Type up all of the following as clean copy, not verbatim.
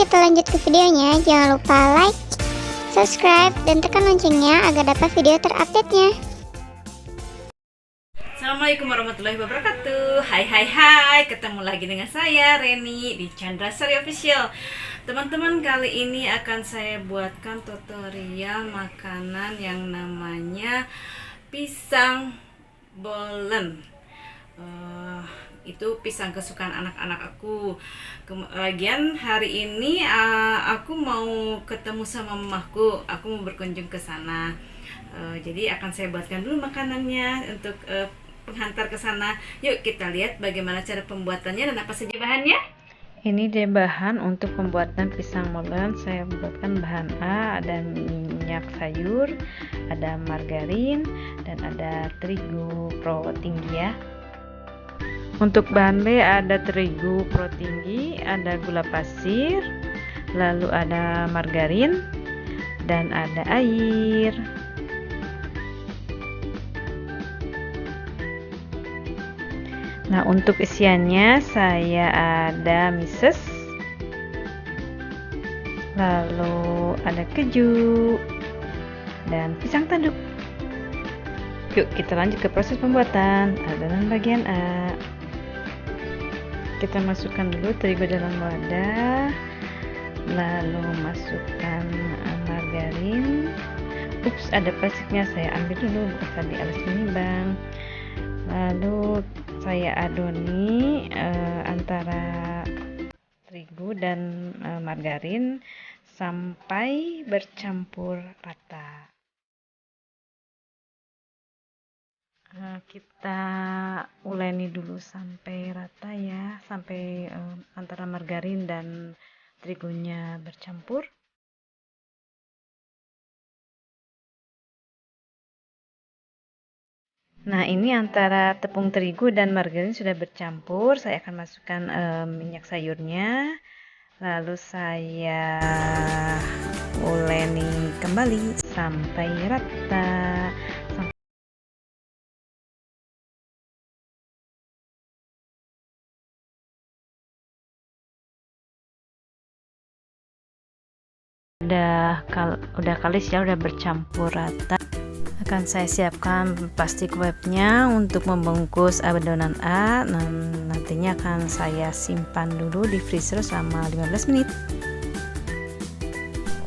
kita lanjut ke videonya. Jangan lupa like, subscribe, dan tekan loncengnya agar dapat video terupdate-nya. Assalamualaikum warahmatullahi wabarakatuh. Hai, ketemu lagi dengan saya Reni di Chandra Sari Official. Teman-teman, kali ini akan saya buatkan tutorial makanan yang namanya pisang bolen. Itu pisang kesukaan anak-anak aku. Kemudian hari ini aku mau ketemu sama mamaku. Aku mau berkunjung ke sana. Jadi akan saya buatkan dulu makanannya untuk penghantar ke sana. Yuk kita lihat bagaimana cara pembuatannya dan apa saja bahannya. Ini deh bahan untuk pembuatan pisang molen. Saya buatkan bahan A, ada minyak sayur, ada margarin, dan ada terigu pro tinggi ya. Untuk bahan B ada terigu pro tinggi, ada gula pasir, lalu ada margarin, dan ada air. Nah, untuk isiannya saya ada mises, lalu ada keju, dan pisang tanduk. Yuk kita lanjut ke proses pembuatan. Adonan bagian A. Kita masukkan dulu terigu dalam wadah, lalu masukkan margarin. Ups, ada plastiknya, saya ambil dulu, bukan di alas menimbang. Lalu saya adoni antara terigu dan margarin sampai bercampur rata. Kita uleni dulu sampai rata ya, sampai antara margarin dan terigunya bercampur. Nah, ini antara tepung terigu dan margarin sudah bercampur. Saya akan masukkan minyak sayurnya, lalu saya uleni kembali sampai rata. Udah kalis ya, udah bercampur rata. Akan saya siapkan plastik wrapnya untuk membungkus adonan A. Nantinya akan saya simpan dulu di freezer selama 15 menit.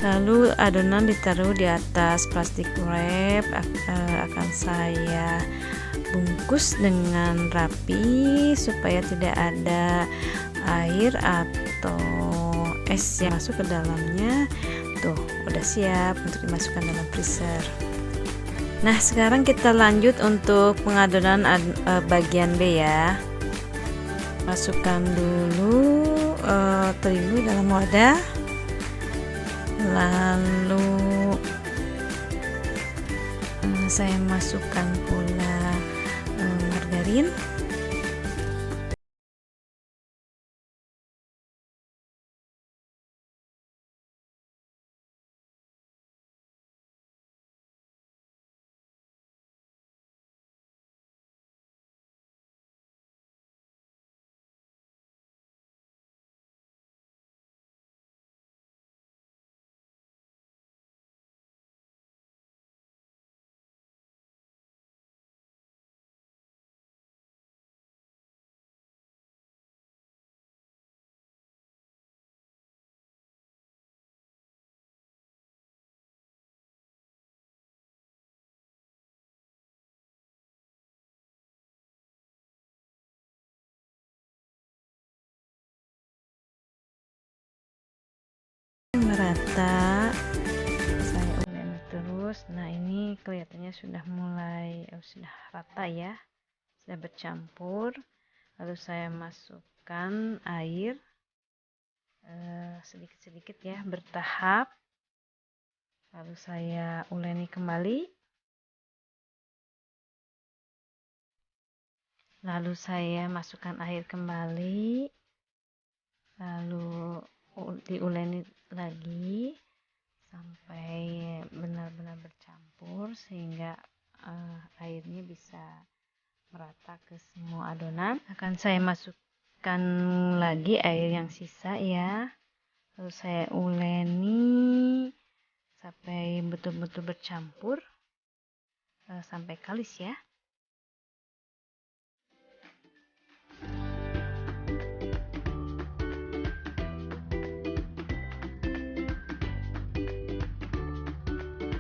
Lalu adonan ditaruh di atas plastik wrap. Akan saya bungkus dengan rapi supaya tidak ada air atau es yang masuk ke dalamnya. Tuh, udah siap untuk dimasukkan dalam freezer. Nah, sekarang kita lanjut untuk pengadonan bagian B ya. Masukkan dulu terigu dalam wadah, lalu saya masukkan pula margarin. Merata, saya uleni terus. Nah, ini kelihatannya sudah mulai sudah rata ya, sudah bercampur. Lalu saya masukkan air sedikit-sedikit ya, bertahap. Lalu saya uleni kembali, lalu saya masukkan air kembali, lalu diuleni lagi sampai benar-benar bercampur sehingga airnya bisa merata ke semua adonan. Akan saya masukkan lagi air yang sisa ya, Lalu saya uleni sampai betul-betul bercampur, sampai kalis ya.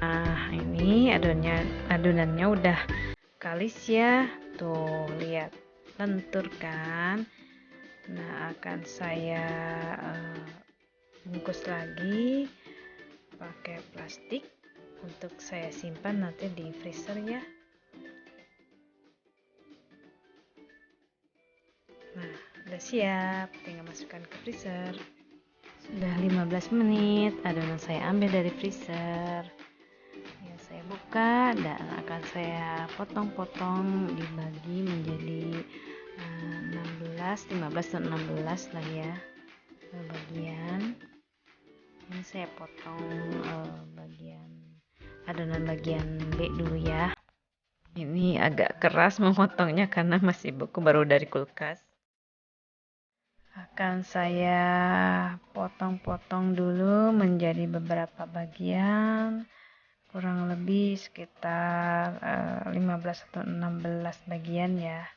Nah, ini adonannya udah kalis ya. Tuh, lihat, lentur kan. Nah, akan saya bungkus lagi pakai plastik untuk saya simpan nanti di freezer ya. Nah, udah siap, tinggal masukkan ke freezer. Sudah 15 menit, adonan saya ambil dari freezer. Ya, saya buka dan akan saya potong-potong, dibagi menjadi 16, 15 dan 16 lah ya bagian. Ini saya potong adonan bagian B dulu ya. Ini agak keras memotongnya karena masih beku, baru dari kulkas. Akan saya potong-potong dulu menjadi beberapa bagian, kurang lebih sekitar 15 atau 16 bagian ya.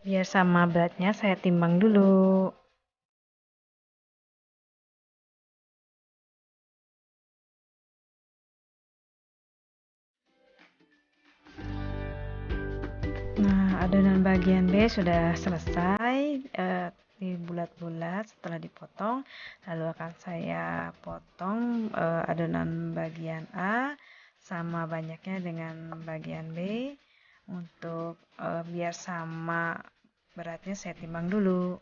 Biar sama beratnya saya timbang dulu. Nah, adonan bagian B sudah selesai di bulat-bulat setelah dipotong. Lalu akan saya potong adonan bagian A sama banyaknya dengan bagian B. Untuk biar sama beratnya saya timbang dulu.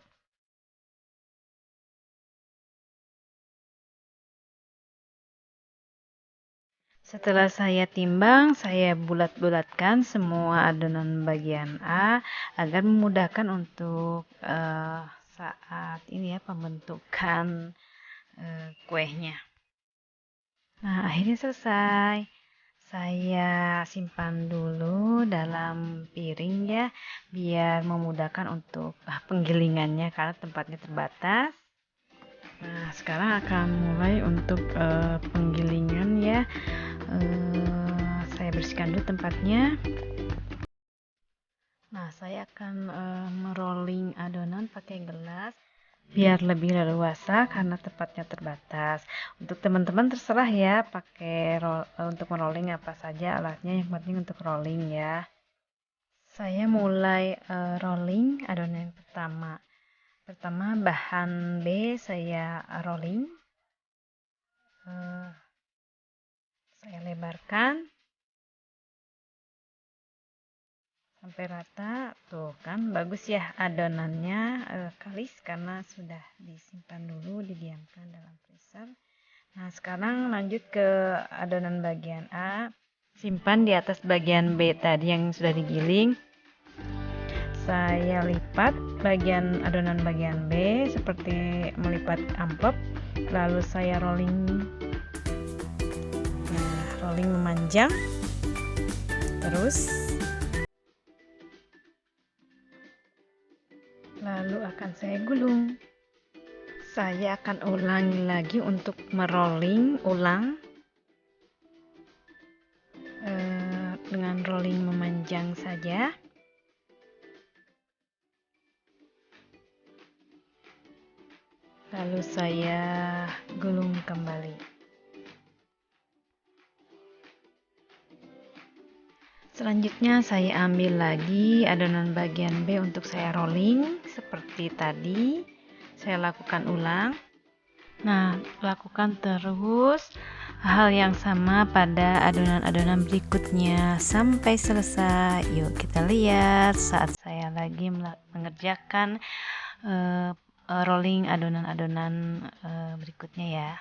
Setelah saya timbang, saya bulat-bulatkan semua adonan bagian A agar memudahkan untuk saat ini ya pembentukan kuehnya. Nah, akhirnya selesai. Saya simpan dulu dalam piring ya, biar memudahkan untuk penggilingannya karena tempatnya terbatas. Nah, sekarang akan mulai untuk penggilingan ya. Saya bersihkan dulu tempatnya. Nah, saya akan merolling adonan pakai gelas biar lebih leluasa karena tempatnya terbatas. Untuk teman-teman terserah ya pakai untuk merolling apa saja alatnya, yang penting untuk rolling ya. Saya mulai rolling adonan yang pertama. Pertama bahan B saya rolling. Saya lebarkan sampai rata. Tuh kan bagus ya adonannya kalis karena sudah disimpan dulu, didiamkan dalam freezer. Nah, sekarang lanjut ke adonan bagian A. Simpan di atas bagian B tadi yang sudah digiling. Saya lipat bagian adonan bagian B seperti melipat amplop. Lalu saya rolling. Nah, rolling memanjang. Terus lalu akan saya gulung. Saya akan ulangi lagi untuk merolling ulang dengan rolling memanjang saja. Lalu saya gulung kembali. Selanjutnya saya ambil lagi adonan bagian B untuk saya rolling seperti tadi. Saya lakukan ulang. Nah, lakukan terus hal yang sama pada adonan-adonan berikutnya sampai selesai. Yuk kita lihat saat saya lagi mengerjakan rolling adonan-adonan berikutnya ya.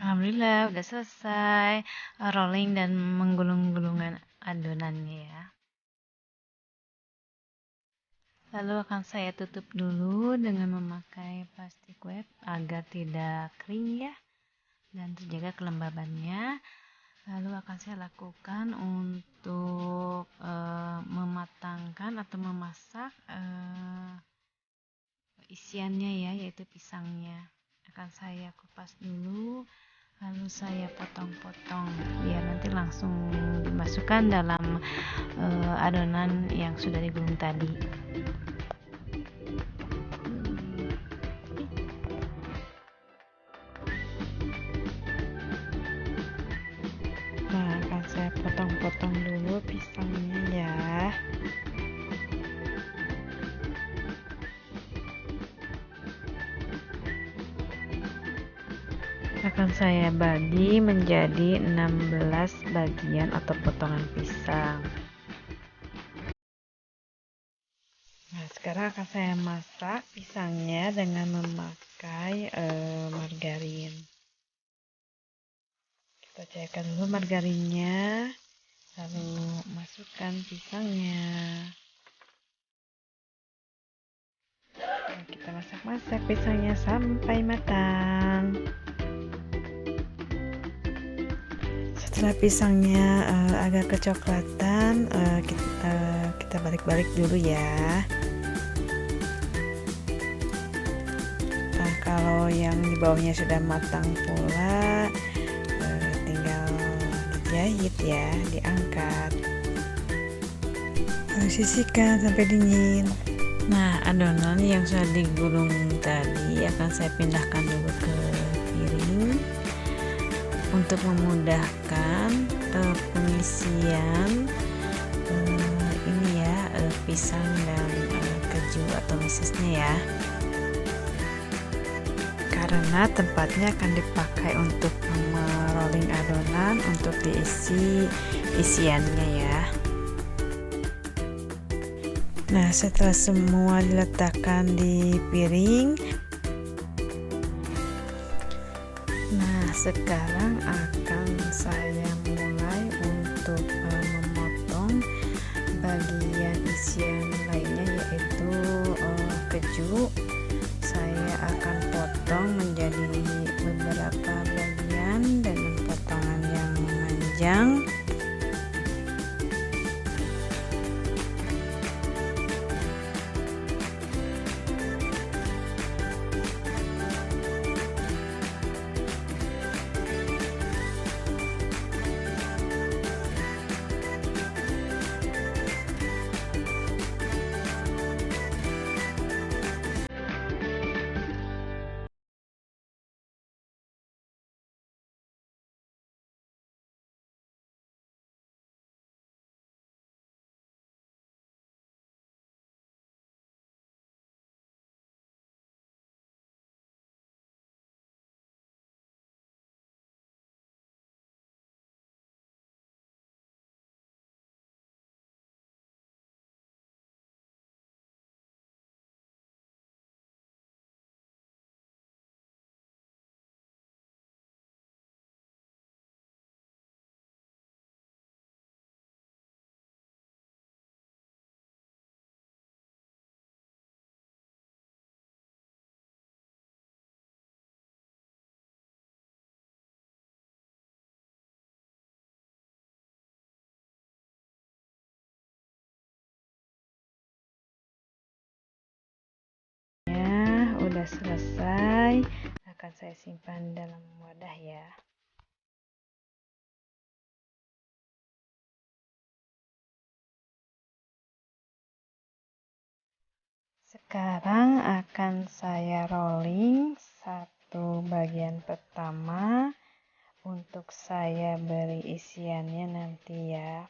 Alhamdulillah udah selesai rolling dan menggulung-gulungan adonannya ya. Lalu akan saya tutup dulu dengan memakai plastik wrap agar tidak kering ya dan terjaga kelembabannya. Lalu akan saya lakukan untuk mematangkan atau memasak isiannya ya, yaitu pisangnya. Akan saya kupas dulu, lalu saya potong-potong biar nanti langsung dimasukkan dalam adonan yang sudah digulung tadi. Nah, akan saya potong-potong dulu pisangnya ya. Akan saya bagi menjadi 16 bagian atau potongan pisang. Nah, sekarang akan saya masak pisangnya dengan memakai margarin. Kita cairkan dulu margarinnya, lalu masukkan pisangnya. Nah, kita masak-masak pisangnya sampai matang. Setelah pisangnya agak kecoklatan, kita balik-balik dulu ya. Nah, kalau yang di bawahnya sudah matang pula, tinggal dijahit ya, diangkat. Lalu sisihkan sampai dingin. Nah, adonan yang sudah digulung tadi akan saya pindahkan dulu ke piring untuk memudahkan pengisian ini ya, pisang dan keju atau mesesnya ya, karena tempatnya akan dipakai untuk merolling adonan untuk diisi isiannya ya. Nah, setelah semua diletakkan di piring, nah sekarang akan saya mulai untuk memotong bagian isian lainnya, yaitu keju. Saya akan potong menjadi beberapa bagian dengan potongan yang memanjang. Udah selesai, akan saya simpan dalam wadah ya. Sekarang akan saya rolling satu bagian pertama untuk saya beri isiannya nanti ya.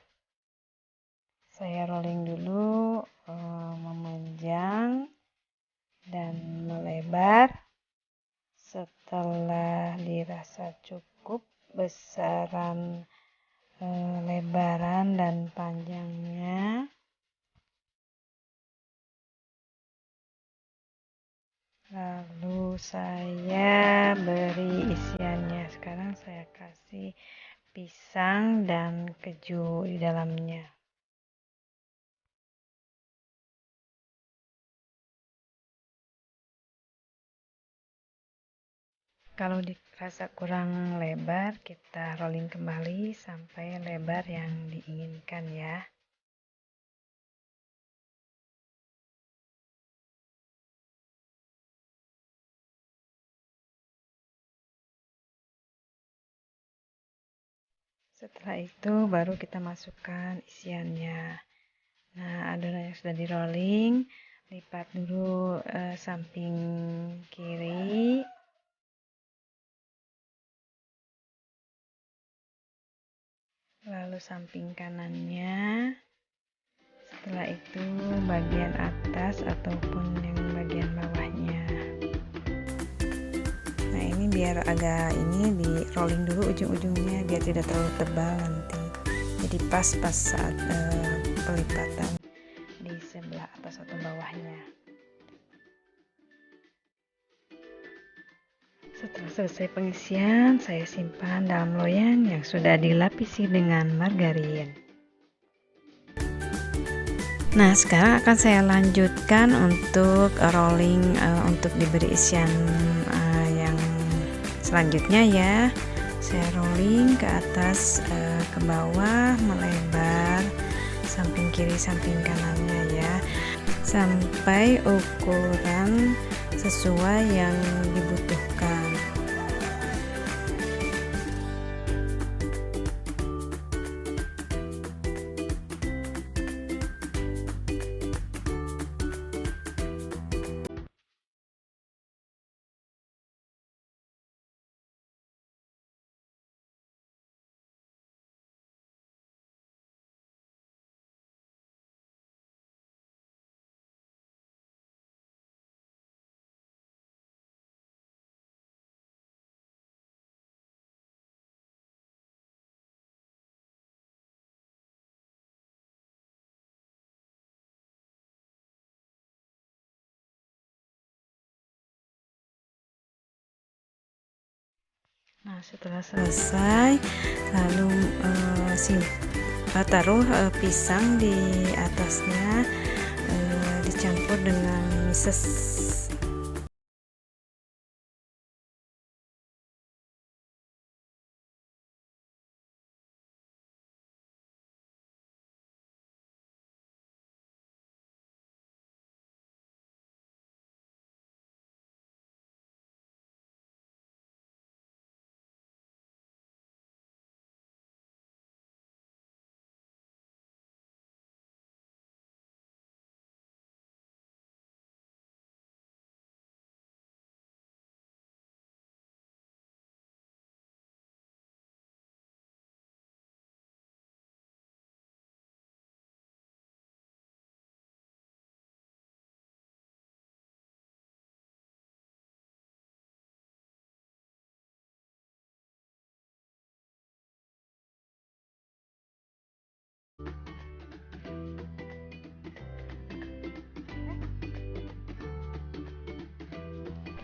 Saya rolling dulu memanjang dan melebar. Setelah dirasa cukup besaran lebaran dan panjangnya, Lalu saya beri isiannya. Sekarang saya kasih pisang dan keju di dalamnya. Kalau dirasa kurang lebar, kita rolling kembali sampai lebar yang diinginkan ya. Setelah itu baru kita masukkan isiannya. Nah, adonan yang sudah di rolling, lipat dulu samping kiri. Lalu samping kanannya. Setelah itu bagian atas ataupun yang bagian bawahnya. Nah, ini biar agak ini di rolling dulu ujung-ujungnya biar tidak terlalu tebal nanti. Jadi pas saat pelipatan di sebelah atas atau bawahnya. Setelah selesai pengisian, saya simpan dalam loyang yang sudah dilapisi dengan margarin. Nah, sekarang akan saya lanjutkan untuk rolling untuk diberi isian yang selanjutnya ya. Saya rolling ke atas ke bawah, melebar samping kiri samping kanannya ya, sampai ukuran sesuai yang dibutuhkan. Nah, setelah selesai, lalu taruh pisang di atasnya, dicampur dengan mises.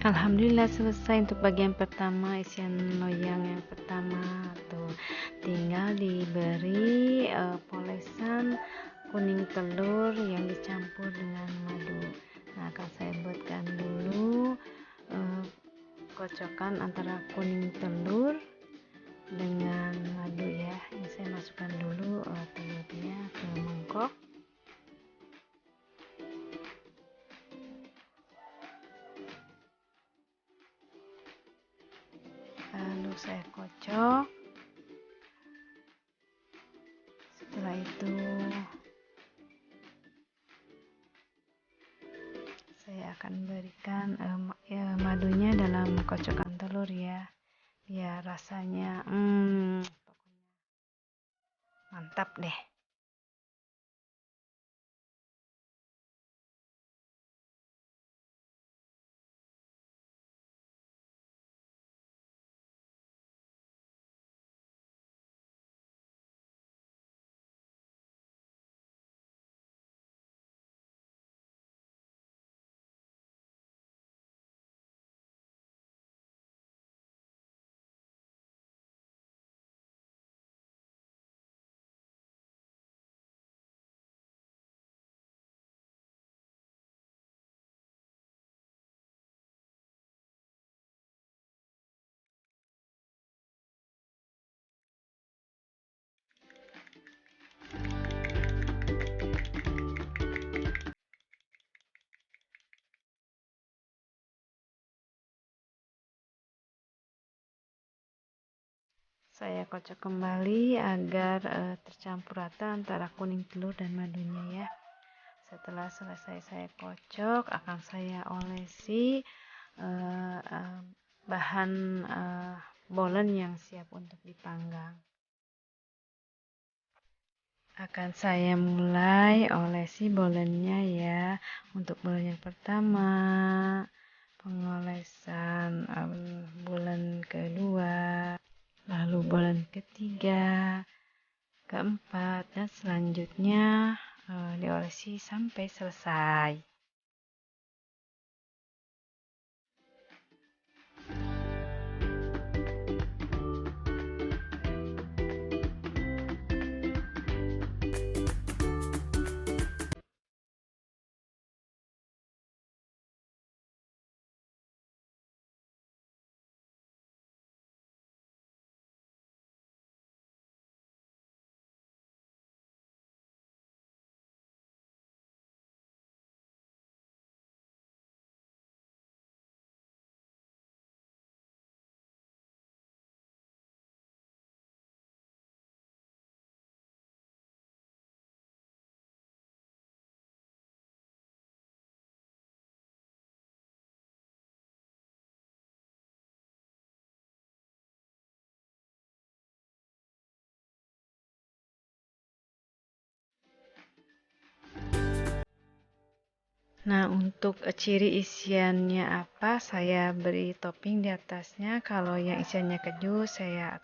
Alhamdulillah selesai untuk bagian pertama, isian loyang yang pertama. Tuh, tinggal diberi polesan kuning telur yang dicampur dengan madu. Nah, akan saya buatkan dulu kocokan antara kuning telur dengan madu ya. Ini saya masukkan dulu telurnya ke mangkok. Lalu saya kocok. Setelah itu saya akan berikan madunya dalam kocokan telur ya, biar rasanya mantap deh. Saya kocok kembali agar tercampur rata antara kuning telur dan madunya ya. Setelah selesai saya kocok, akan saya olesi bahan bolen yang siap untuk dipanggang. Akan saya mulai olesi bolennya ya. Untuk bolen yang pertama, pengolesan bolen kedua, lalu bolen ketiga, keempat, dan selanjutnya diolesi sampai selesai. Nah, untuk ciri isiannya apa, saya beri topping di atasnya. Kalau yang isiannya keju, saya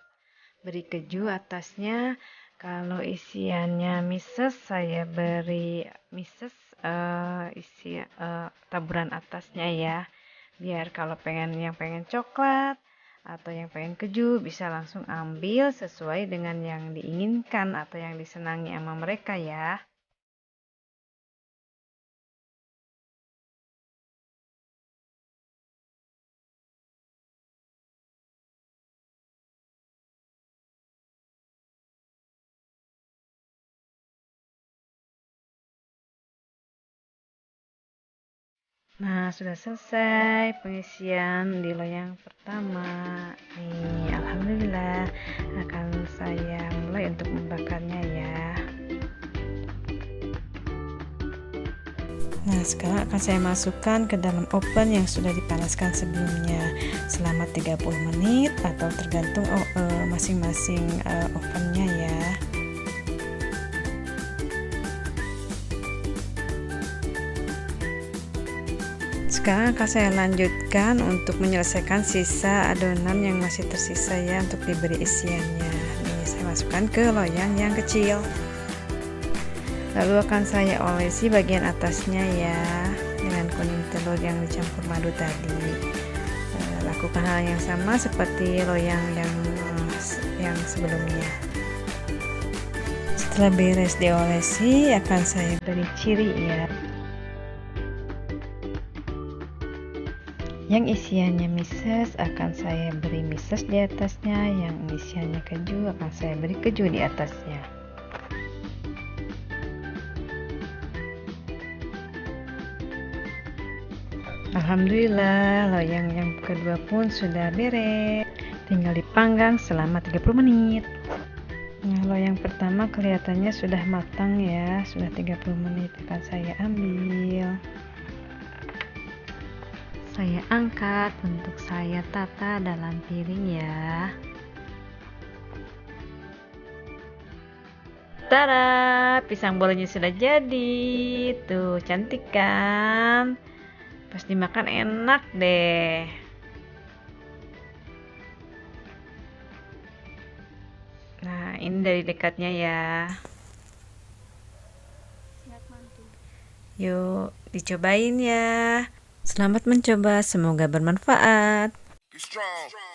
beri keju atasnya. Kalau isiannya mises, saya beri mises isi taburan atasnya ya. Biar kalau yang pengen coklat atau yang pengen keju bisa langsung ambil sesuai dengan yang diinginkan atau yang disenangi sama mereka ya. Nah, sudah selesai pengisian di loyang pertama. Nih, alhamdulillah, akan saya mulai untuk membakarnya ya. Nah, sekarang akan saya masukkan ke dalam oven yang sudah dipanaskan sebelumnya selama 30 menit atau tergantung masing-masing ovennya ya. Sekarang akan saya lanjutkan untuk menyelesaikan sisa adonan yang masih tersisa ya, untuk diberi isiannya. Nih, saya masukkan ke loyang yang kecil. Lalu akan saya olesi bagian atasnya ya dengan kuning telur yang dicampur madu tadi. Lakukan hal yang sama seperti loyang yang sebelumnya. Setelah beres diolesi, akan saya beri ciri ya. Yang isiannya mises akan saya beri mises di atasnya, yang isiannya keju akan saya beri keju di atasnya. Alhamdulillah, loyang yang kedua pun sudah beres. Tinggal dipanggang selama 30 menit. Nah, loyang pertama kelihatannya sudah matang ya, sudah 30 menit. Akan saya ambil. Saya angkat untuk saya tata dalam piring ya. Tada, pisang bolanya sudah jadi. Tuh, cantik kan? Pas dimakan enak deh. Nah, ini dari dekatnya ya. Yuk, dicobain ya. Selamat mencoba, semoga bermanfaat. Be strong.